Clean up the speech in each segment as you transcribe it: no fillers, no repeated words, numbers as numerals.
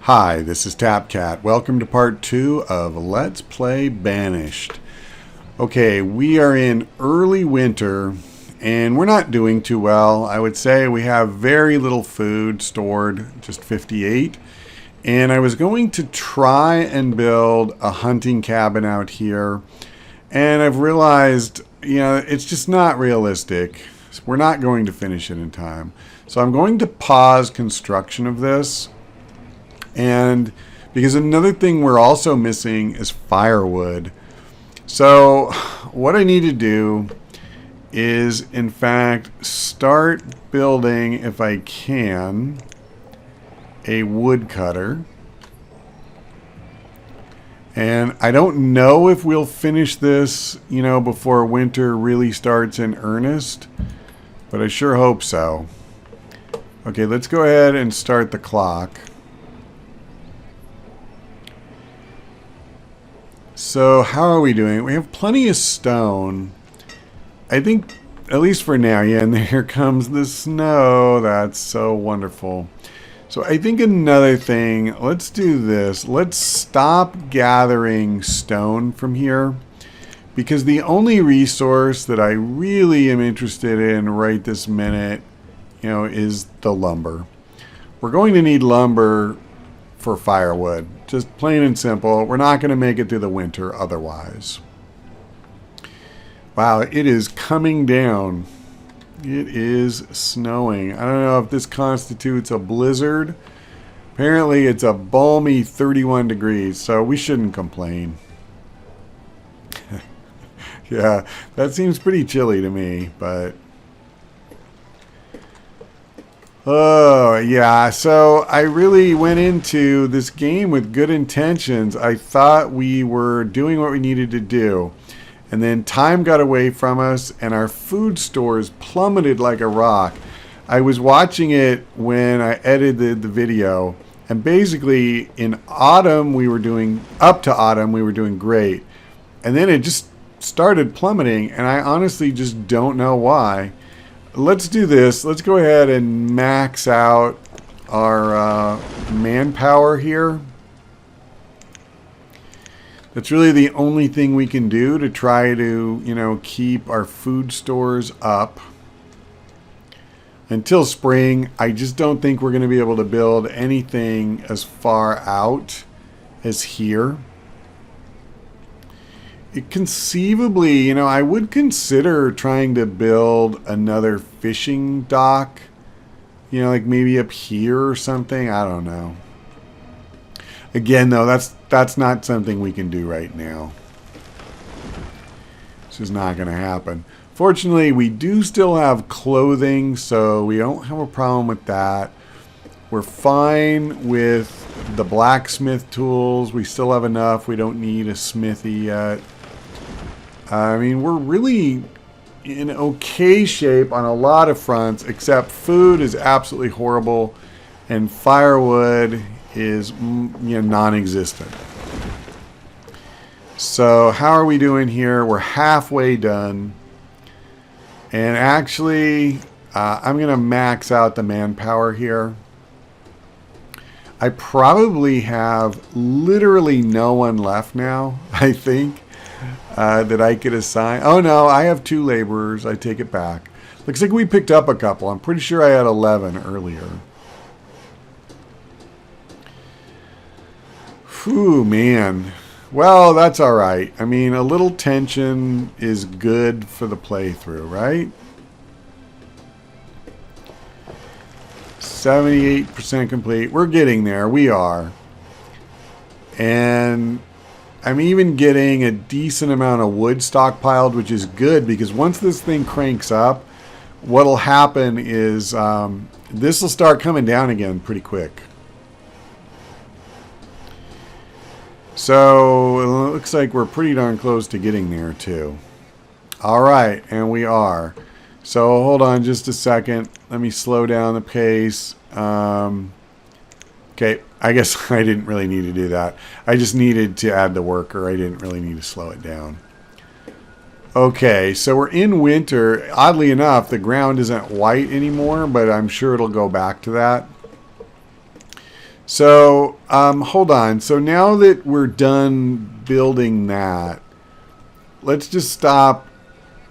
Hi, this is TapCat. Welcome to part 2 of Let's Play Banished. Okay, we are in early winter and we're not doing too well. I would say we have very little food stored, just 58. And I was going to try and build a hunting cabin out here. And I've realized, it's just not realistic. We're not going to finish it in time. So I'm going to pause construction of this. And because another thing we're also missing is firewood. So what I need to do is, in fact, start building, if I can, a woodcutter. And I don't know if we'll finish this, before winter really starts in earnest, but I sure hope so. Okay, let's go ahead and start the clock. So how are we doing? We have plenty of stone. I think, at least for now, yeah, and here comes the snow. That's so wonderful. So I think another thing, let's do this. Let's stop gathering stone from here, because the only resource that I really am interested in right this minute, is the lumber. We're going to need lumber for firewood. Just plain and simple. We're not going to make it through the winter otherwise. Wow, it is coming down. It is snowing. I don't know if this constitutes a blizzard. Apparently it's a balmy 31 degrees, so we shouldn't complain. Yeah, that seems pretty chilly to me, but oh, yeah. So I really went into this game with good intentions. I thought we were doing what we needed to do. And then time got away from us and our food stores plummeted like a rock. I was watching it when I edited the video. And basically in autumn, up to autumn, we were doing great. And then it just started plummeting. And I honestly just don't know why. Let's do this. Let's go ahead and max out our manpower here. That's really the only thing we can do to try to, keep our food stores up. Until spring, I just don't think we're going to be able to build anything as far out as here. Conceivably, I would consider trying to build another fishing dock. Like maybe up here or something. I don't know. Again, though, that's not something we can do right now. This is not going to happen. Fortunately, we do still have clothing, so we don't have a problem with that. We're fine with the blacksmith tools. We still have enough. We don't need a smithy yet. I mean, we're really in okay shape on a lot of fronts, except food is absolutely horrible, and firewood is non-existent. So how are we doing here? We're halfway done. And actually, I'm going to max out the manpower here. I probably have literally no one left now, I think. That I could assign. Oh no, I have 2 laborers. I take it back. Looks like we picked up a couple. I'm pretty sure I had 11 earlier. Whew, man. Well, that's alright. I mean, a little tension is good for the playthrough, right? 78% complete. We're getting there. We are. And I'm even getting a decent amount of wood stockpiled, which is good because once this thing cranks up, what'll happen is this will start coming down again pretty quick. So it looks like we're pretty darn close to getting there too. All right, and we are. So hold on just a second. Let me slow down the pace. Okay, I guess I didn't really need to do that. I just needed to add the worker. I didn't really need to slow it down. Okay, so we're in winter. Oddly enough, the ground isn't white anymore, but I'm sure it'll go back to that. So, hold on. So now that we're done building that, let's just stop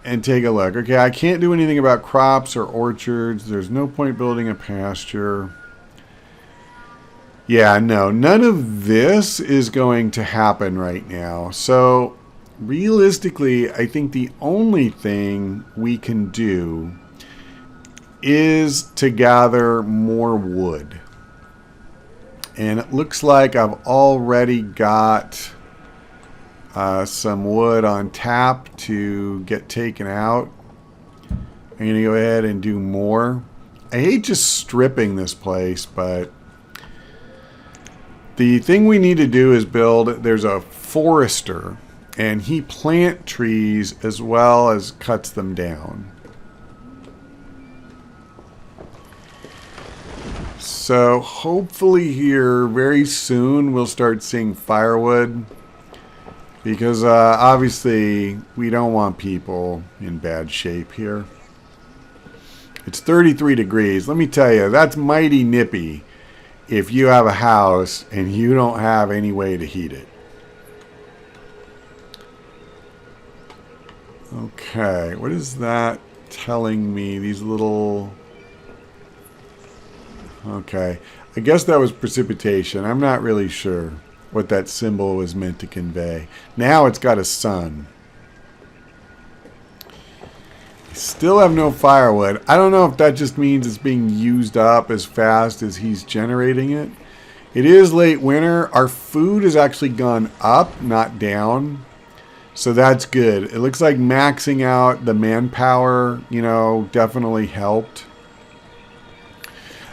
and take a look. Okay, I can't do anything about crops or orchards. There's no point building a pasture. Yeah, no, none of this is going to happen right now. So, realistically, I think the only thing we can do is to gather more wood. And it looks like I've already got some wood on tap to get taken out. I'm going to go ahead and do more. I hate just stripping this place, but the thing we need to do is build, there's a forester, and he plants trees as well as cuts them down. So hopefully here very soon we'll start seeing firewood, because obviously we don't want people in bad shape here. It's 33 degrees. Let me tell you, that's mighty nippy if you have a house and you don't have any way to heat it. Okay, what is that telling me? These little... Okay, I guess that was precipitation. I'm not really sure what that symbol was meant to convey. Now it's got a sun. Still have no firewood. I don't know if that just means it's being used up as fast as he's generating it. It is late winter. Our food has actually gone up, not down. So that's good. It looks like maxing out the manpower, you know, definitely helped.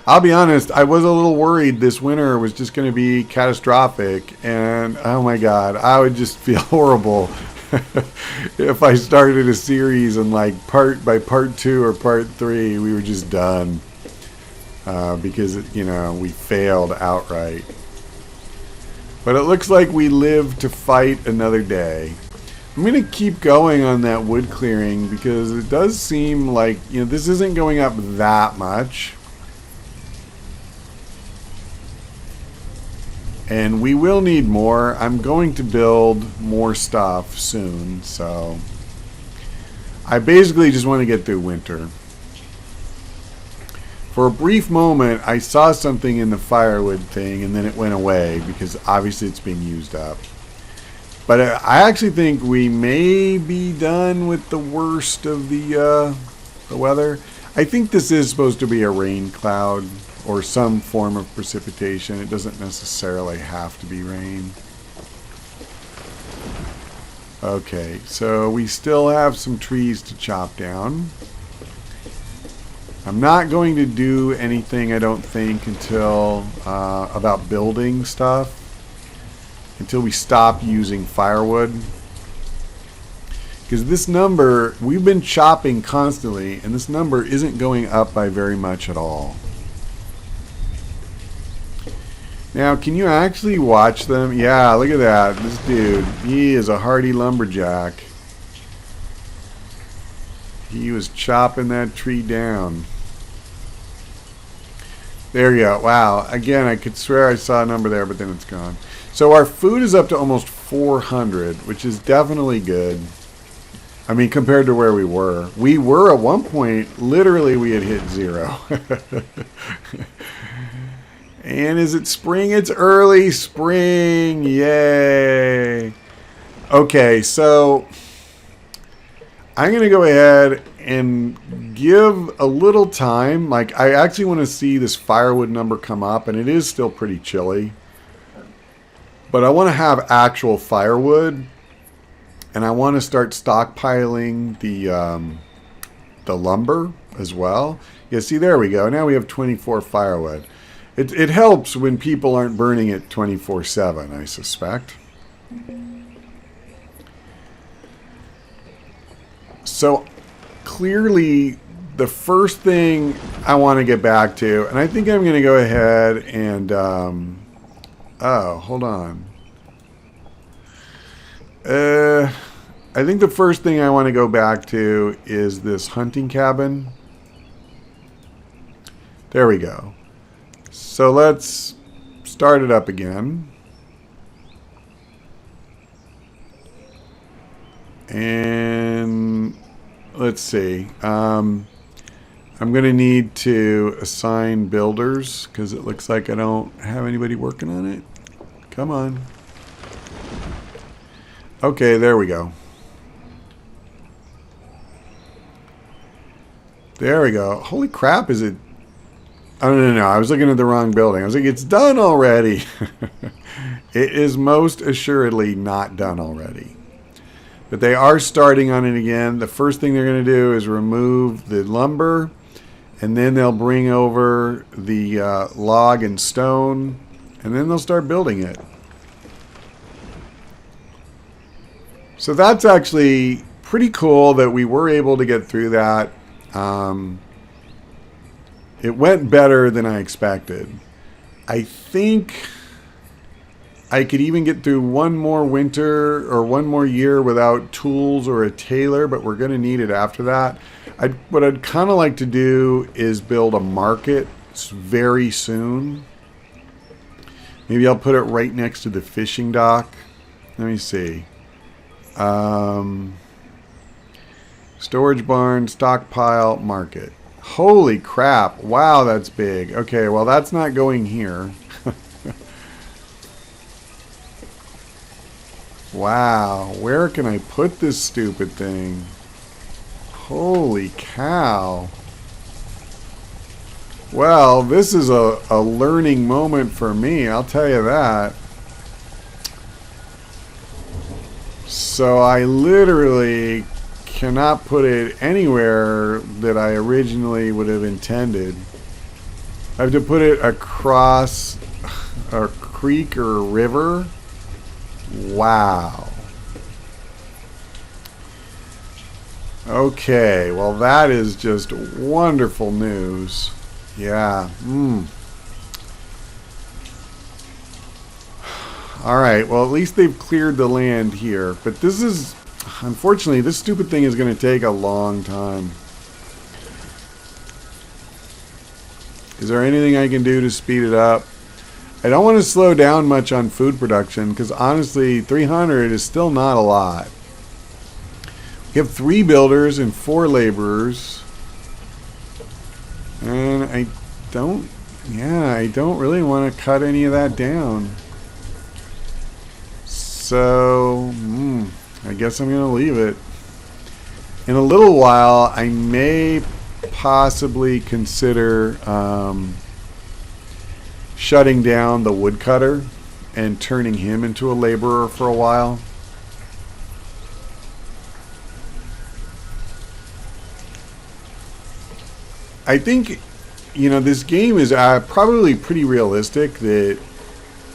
I'll be honest, I was a little worried this winter was just going to be catastrophic, and oh my god, I would just feel horrible if I started a series and like by part 2 or part 3 we were just done because, you know, we failed outright. But it looks like we live to fight another day. I'm going to keep going on that wood clearing because it does seem like, you know, this isn't going up that much. And we will need more. I'm going to build more stuff soon, so I basically just want to get through winter. For a brief moment, I saw something in the firewood thing, and then it went away because obviously it's being used up. But I actually think we may be done with the worst of the weather. I think this is supposed to be a rain cloud or some form of precipitation. It doesn't necessarily have to be rain. Okay, so we still have some trees to chop down. I'm not going to do anything, I don't think, until about building stuff, until we stop using firewood. Because this number, we've been chopping constantly, and this number isn't going up by very much at all. Now, can you actually watch them? Yeah, look at that. This dude, he is a hardy lumberjack. He was chopping that tree down. There you go. Wow. Again, I could swear I saw a number there, but then it's gone. So our food is up to almost 400, which is definitely good. I mean, compared to where we were. We were at one point, literally we had hit 0. And is it spring? It's early spring. Yay. Okay, so I'm going to go ahead and give a little time. Like, I actually want to see this firewood number come up, and it is still pretty chilly. But I want to have actual firewood, and I want to start stockpiling the lumber as well. Yeah, see, there we go. Now we have 24 firewood. It helps when people aren't burning it 24/7, I suspect. So clearly the first thing I want to get back to, and I think I'm going to go ahead and oh, hold on. I think the first thing I want to go back to is this hunting cabin. There we go. So let's start it up again. And let's see. I'm going to need to assign builders because it looks like I don't have anybody working on it. Come on. Okay, there we go. There we go. Holy crap, is it... Oh, no. I was looking at the wrong building. I was like, it's done already. It is most assuredly not done already. But they are starting on it again. The first thing they're going to do is remove the lumber. And then they'll bring over the log and stone. And then they'll start building it. So that's actually pretty cool that we were able to get through that. It went better than I expected. I think I could even get through one more winter or one more year without tools or a tailor, but we're going to need it after that. What I'd kind of like to do is build a market very soon. Maybe I'll put it right next to the fishing dock. Let me see. Storage barn, stockpile, market. Holy crap. Wow, that's big. Okay, well, that's not going here. Wow, where can I put this stupid thing? Holy cow. Well, this is a learning moment for me, I'll tell you that. So I literally cannot put it anywhere that I originally would have intended. I have to put it across a creek or a river. Wow. Okay, well that is just wonderful news. Yeah. Alright, well at least they've cleared the land here. But this is, unfortunately, this stupid thing is going to take a long time. Is there anything I can do to speed it up? I don't want to slow down much on food production because honestly 300 is still not a lot. We have 3 builders and 4 laborers. And I don't really want to cut any of that down. So, I guess I'm going to leave it. In a little while, I may possibly consider shutting down the woodcutter and turning him into a laborer for a while. I think, this game is probably pretty realistic that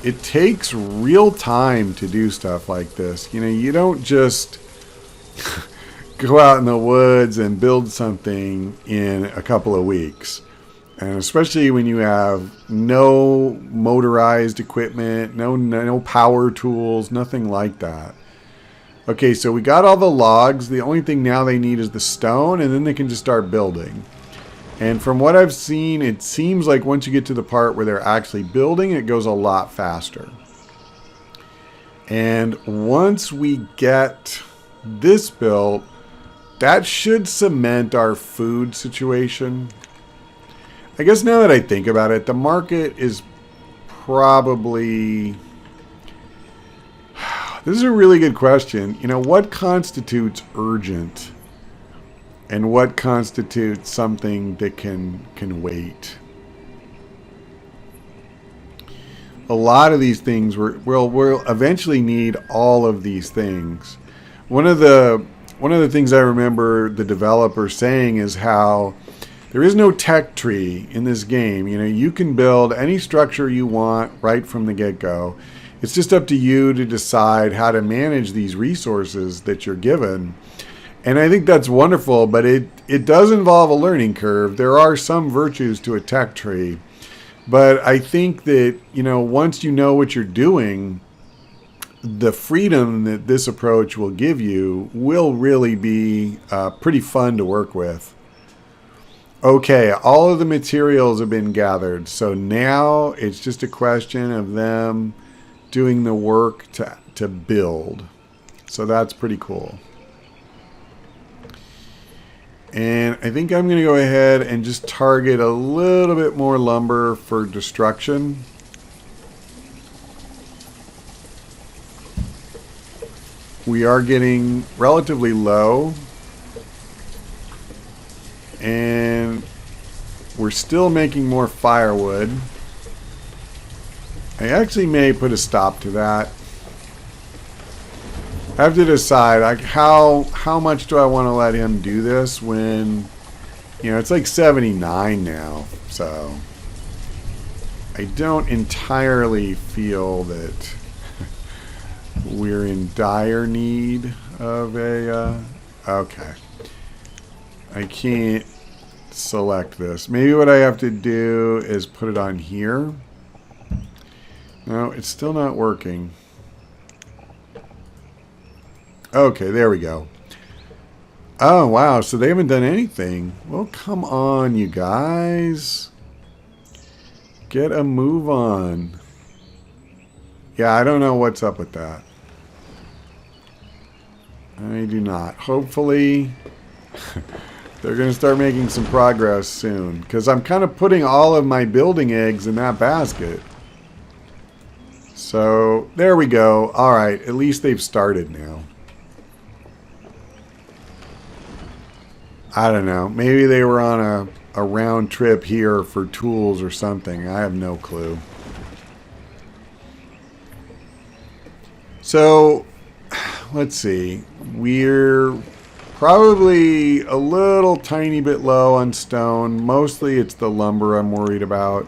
it takes real time to do stuff like this. You don't just go out in the woods and build something in a couple of weeks. And especially when you have no motorized equipment, no power tools, nothing like that. Okay, so we got all the logs. The only thing now they need is the stone, and then they can just start building. And from what I've seen, it seems like once you get to the part where they're actually building, it goes a lot faster. And once we get this built, that should cement our food situation. I guess now that I think about it, the market is probably... This is a really good question. What constitutes urgent? And what constitutes something that can wait? A lot of these things we'll eventually need all of these things. One of the things I remember the developer saying is how there is no tech tree in this game. You can build any structure you want right from the get-go. It's just up to you to decide how to manage these resources that you're given. And I think that's wonderful, but it does involve a learning curve. There are some virtues to a tech tree. But I think that, once you know what you're doing, the freedom that this approach will give you will really be pretty fun to work with. Okay, all of the materials have been gathered. So now it's just a question of them doing the work to build. So that's pretty cool. And I think I'm going to go ahead and just target a little bit more lumber for destruction. We are getting relatively low. And we're still making more firewood. I actually may put a stop to that. I have to decide like how much do I want to let him do this when, you know, it's like 79 now. So I don't entirely feel that we're in dire need of a okay. I can't select this. Maybe what I have to do is put it on here. No, it's still not working. Okay, there we go. Oh, wow. So they haven't done anything. Well, come on, you guys. Get a move on. Yeah, I don't know what's up with that. I do not. Hopefully... they're going to start making some progress soon. Because I'm kind of putting all of my building eggs in that basket. So, there we go. Alright, at least they've started now. I don't know. Maybe they were on a round trip here for tools or something. I have no clue. So, let's see. We're... probably a little tiny bit low on stone. Mostly it's the lumber I'm worried about.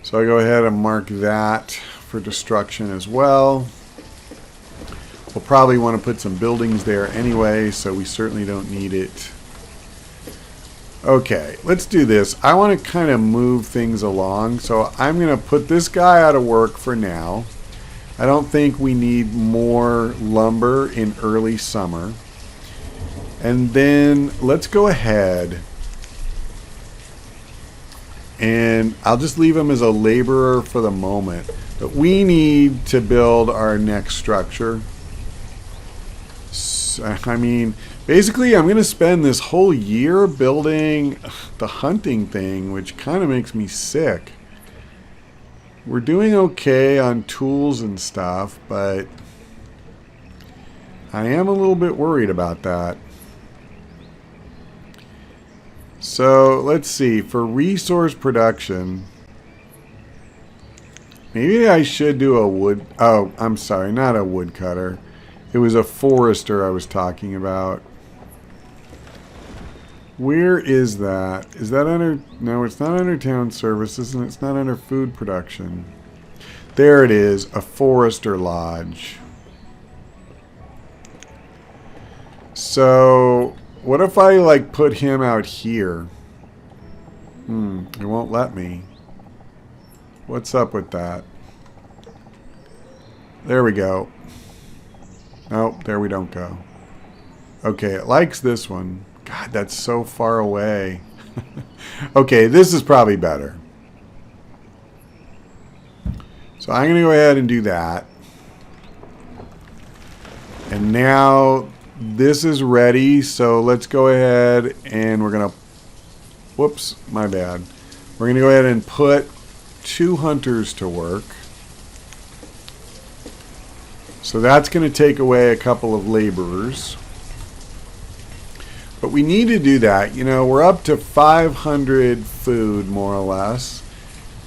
So I go ahead and mark that for destruction as well. We'll probably want to put some buildings there anyway, so we certainly don't need it. Okay, let's do this. I want to kind of move things along, so I'm going to put this guy out of work for now. I don't think we need more lumber in early summer. And then let's go ahead and I'll just leave him as a laborer for the moment. But we need to build our next structure. So, I mean, basically I'm going to spend this whole year building the hunting thing, which kind of makes me sick. We're doing okay on tools and stuff, but I am a little bit worried about that. So, let's see. For resource production, maybe I should do a wood... oh, I'm sorry, not a woodcutter. It was a forester I was talking about. Where is that? Is that under... no, it's not under town services, and it's not under food production. There it is, a forester lodge. So, what if I, like, put him out here? It won't let me. What's up with that? There we go. Oh, there we don't go. Okay, it likes this one. God, that's so far away. Okay, this is probably better. So I'm going to go ahead and do that. And now this is ready. So let's go ahead and we're going to... whoops, my bad. We're going to go ahead and put 2 hunters to work. So that's going to take away a couple of laborers. But we need to do that. You know, we're up to 500 food, more or less.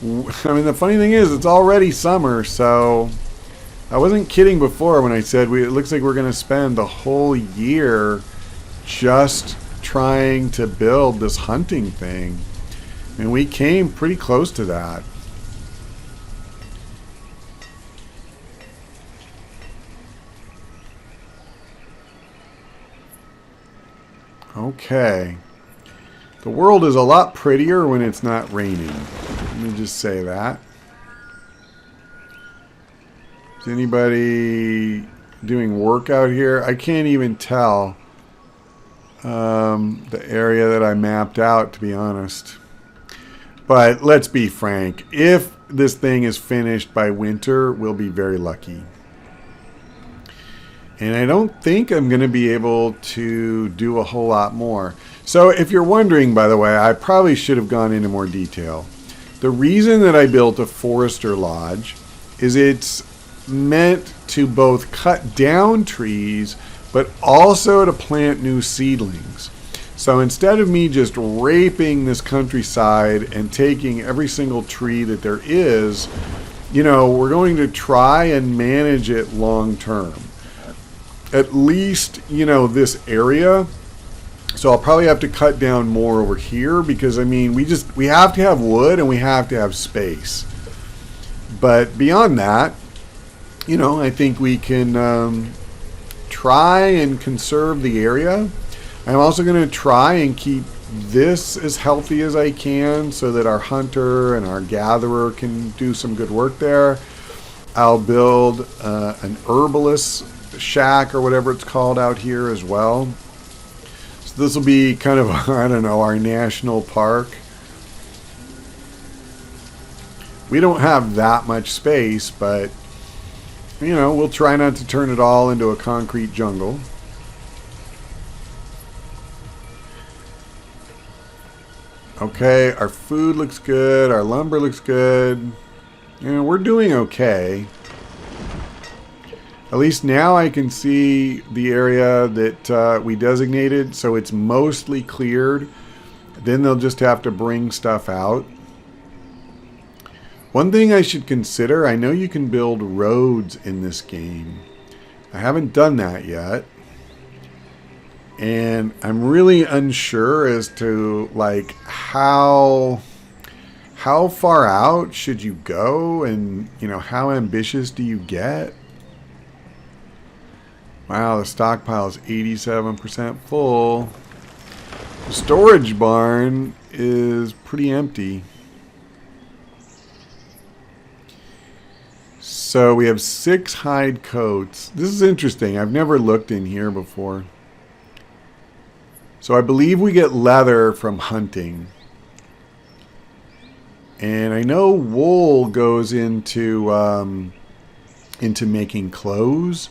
I mean, the funny thing is, it's already summer, so... I wasn't kidding before when I said it looks like we're going to spend the whole year just trying to build this hunting thing. And we came pretty close to that. Okay. The world is a lot prettier when it's not raining. Let me just say that. Is anybody doing work out here. I can't even tell the area that I mapped out, to be honest. But let's be frank. If this thing is finished by winter, we'll be very lucky. And I don't think I'm going to be able to do a whole lot more. So if you're wondering, by the way, I probably should have gone into more detail. The reason that I built a forester lodge is it's meant to both cut down trees, but also to plant new seedlings. So instead of me just raping this countryside and taking every single tree that there is, you know, we're going to try and manage it long term. At least, you know, this area. So I'll probably have to cut down more over here because, I mean, we have to have wood and we have to have space. But beyond that, you know, I think we can try and conserve the area. I'm also going to try and keep this as healthy as I can so that our hunter and our gatherer can do some good work there. I'll build an herbalist shack or whatever it's called out here as well. So this will be kind of, I don't know, our national park. We don't have that much space, but you know, we'll try not to turn it all into a concrete jungle. Okay, our food looks good, our lumber looks good. You know, we're doing okay. At least now I can see the area that we designated, so it's mostly cleared. Then they'll just have to bring stuff out. One thing I should consider, I know you can build roads in this game. I haven't done that yet. And I'm really unsure as to like how far out should you go, and you know, how ambitious do you get? Wow, the stockpile is 87% full. The storage barn is pretty empty. So we have 6 hide coats. This is interesting. I've never looked in here before. So I believe we get leather from hunting. And I know wool goes into making clothes.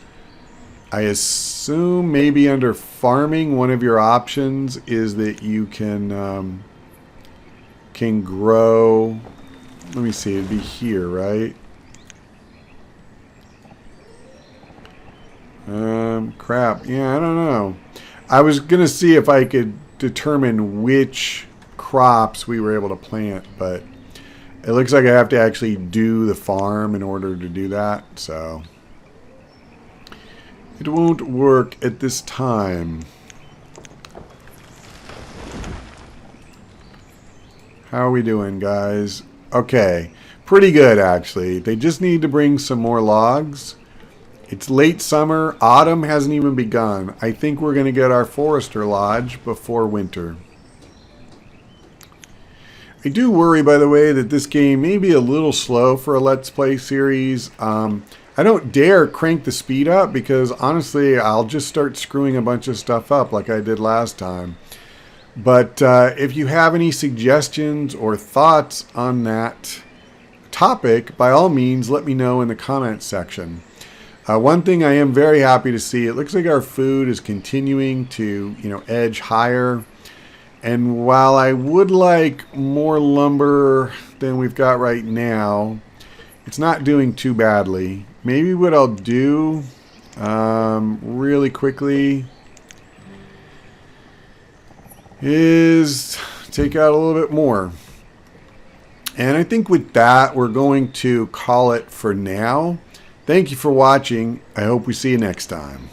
I assume maybe under farming, one of your options is that you can grow. Let me see. It'd be here, right? Crap. Yeah, I don't know. I was gonna see if I could determine which crops we were able to plant, but it looks like I have to actually do the farm in order to do that, so it won't work at this time. How are we doing, guys? Okay, pretty good actually. They just need to bring some more logs. It's late summer. Autumn hasn't even begun. I think we're going to get our forester lodge before winter. I do worry, by the way, that this game may be a little slow for a Let's Play series. I don't dare crank the speed up because, honestly, I'll just start screwing a bunch of stuff up like I did last time. But if you have any suggestions or thoughts on that topic, by all means, let me know in the comments section. One thing I am very happy to see, it looks like our food is continuing to, you know, edge higher. And while I would like more lumber than we've got right now, it's not doing too badly. Maybe what I'll do really quickly is take out a little bit more. And I think with that, we're going to call it for now. Thank you for watching. I hope we see you next time.